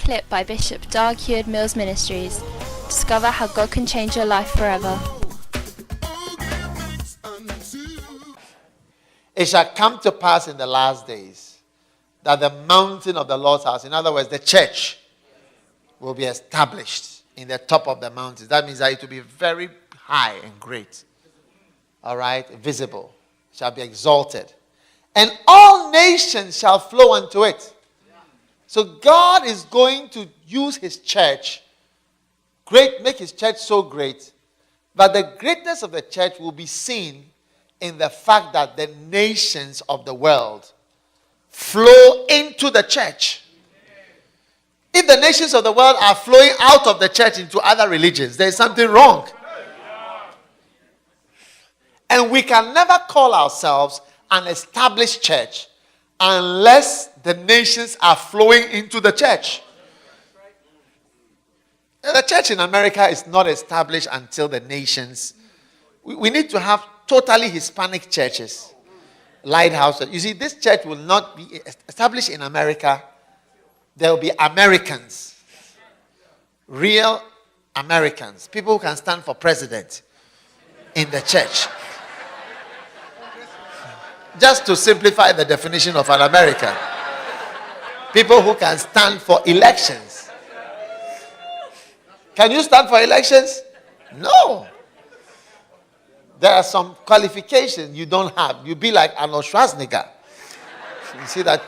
clip by Bishop Doug Heward-Mills Ministries. Discover how God can change your life forever. It shall come to pass in the last days that the mountain of the Lord's house, in other words, the church, will be established in the top of the mountains. That means that it will be very high and great. All right? Visible. Shall be exalted. And all nations shall flow unto it. So God is going to use his church, make his church so great, but the greatness of the church will be seen in the fact that the nations of the world flow into the church. If the nations of the world are flowing out of the church into other religions, there is something wrong. And we can never call ourselves an established church unless the nations are flowing into the church. The church in America is not established until the nations. We need to have totally Hispanic churches, lighthouses. You see, this church will not be established in America. There will be Americans, real Americans, people who can stand for president in the church. Just to simplify the definition of an American, people who can stand for elections. Can you stand for elections? No. There are some qualifications you don't have. You be like Arnold Schwarzenegger. You see that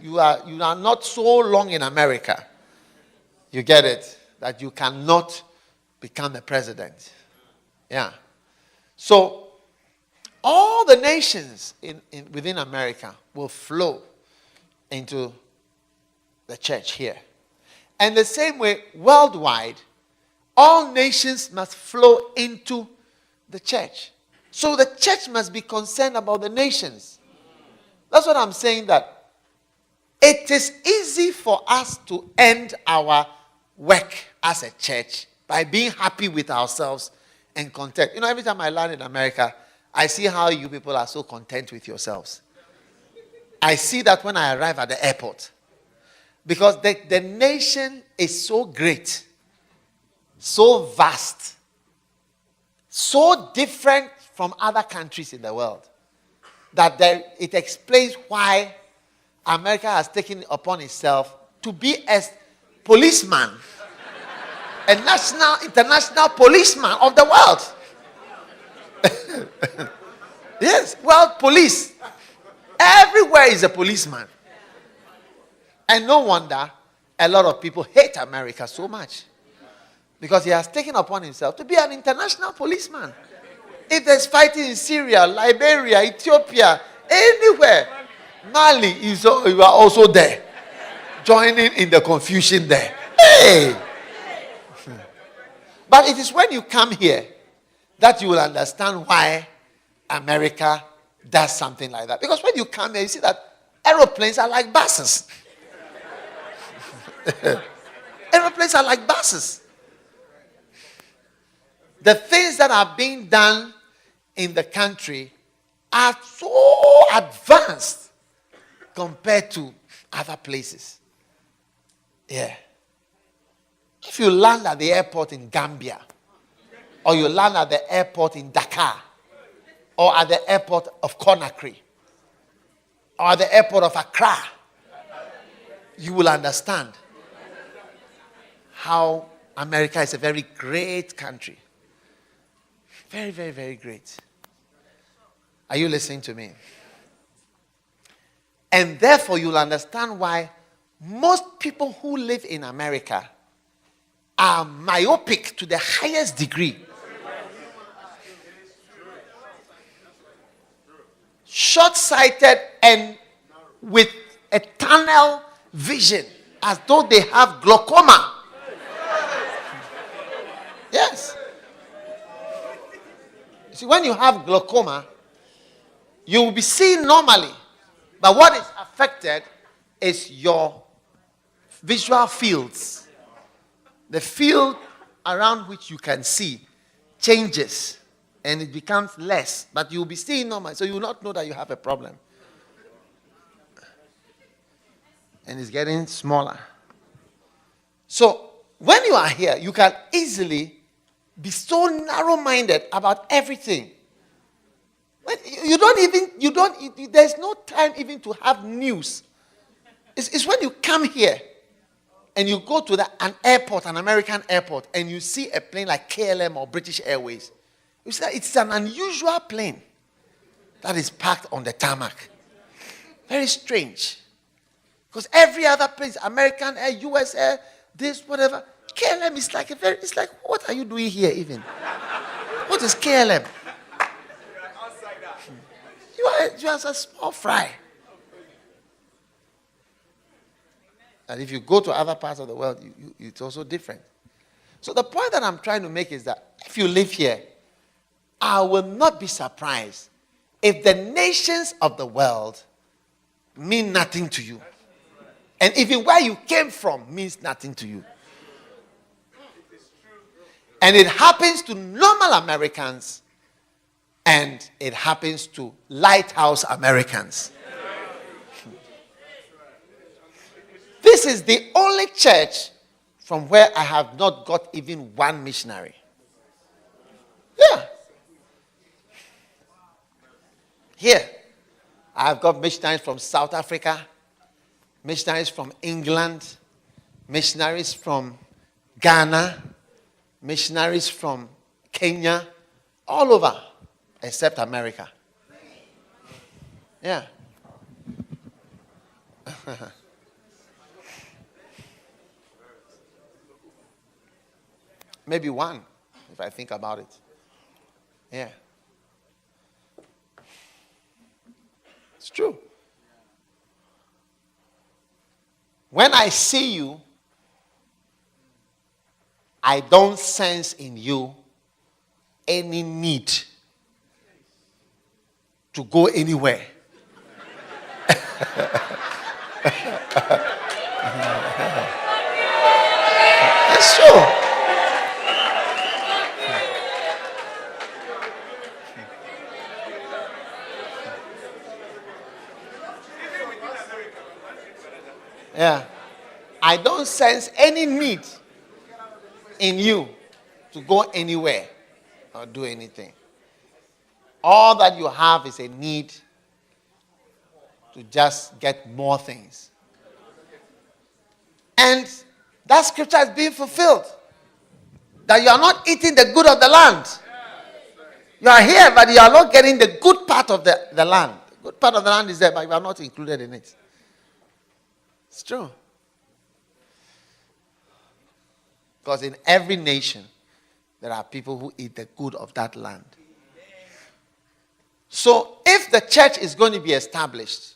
you are not so long in America. You get it? That you cannot become the president. Yeah. So all the nations within America will flow into the church here. And the same way, worldwide, all nations must flow into the church. So the church must be concerned about the nations. That's what I'm saying, that it is easy for us to end our work as a church by being happy with ourselves and content. You know, every time I land in America, I see how you people are so content with yourselves. I see that when I arrive at the airport. Because the nation is so great, so vast, so different from other countries in the world, that it explains why America has taken it upon itself to be a policeman, a international policeman of the world. Yes, world police. Everywhere is a policeman. And no wonder a lot of people hate America so much. Because he has taken upon himself to be an international policeman. If there's fighting in Syria, Liberia, Ethiopia, anywhere, Mali, you are also there. Joining in the confusion there. Hey! But it is when you come here that you will understand why America does something like that. Because when you come here, you see that aeroplanes are like buses. Aeroplanes are like buses. The things that are being done in the country are so advanced compared to other places. Yeah. If you land at the airport in Gambia, or you land at the airport in Dakar, or at the airport of Conakry, or at the airport of Accra, you will understand how America is a very great country. Very, very, very great. Are you listening to me? And therefore, you'll understand why most people who live in America are myopic to the highest degree. Short-sighted and with a tunnel vision, as though they have glaucoma. Yes. See, when you have glaucoma, you will be seeing normally. But what is affected is your visual fields. The field around which you can see changes and it becomes less. But you will be seeing normal. So you will not know that you have a problem. And it's getting smaller. So when you are here, you can easily be so narrow-minded about everything. There's no time even to have news. It's when you come here and you go to an airport, an American airport, and you see a plane like KLM or British Airways. You see that it's an unusual plane that is parked on the tarmac. Very strange. Because every other place, American Air, US Air, this, whatever, KLM is like it's like, what are you doing here even? What is KLM? You are a small fry. And if you go to other parts of the world, it's also different. So the point that I'm trying to make is that if you live here, I will not be surprised if the nations of the world mean nothing to you. And even where you came from means nothing to you. And it happens to normal Americans, and it happens to lighthouse Americans. This is the only church from where I have not got even one missionary. Yeah. Here, I have got missionaries from South Africa, missionaries from England, missionaries from Ghana, missionaries from Kenya, all over, except America. Yeah. Maybe one, if I think about it. Yeah. It's true. When I see you, I don't sense in you any need to go anywhere. That's true. Yeah. I don't sense any need in you to go anywhere or do anything. All that you have is a need to just get more things. And that scripture is being fulfilled. That you are not eating the good of the land. You are here, but you are not getting the good part of the land. The good part of the land is there, but you are not included in it. It's true. Because in every nation, there are people who eat the good of that land. So if the church is going to be established,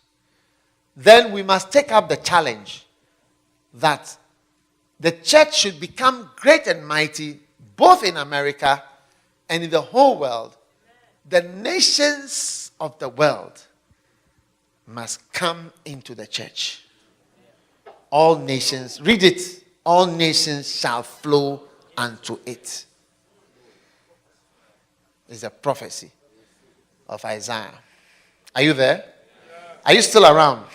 then we must take up the challenge that the church should become great and mighty both in America and in the whole world. The nations of the world must come into the church. All nations, read it, all nations shall flow unto it. It's a prophecy of Isaiah. Are you there? Are you still around?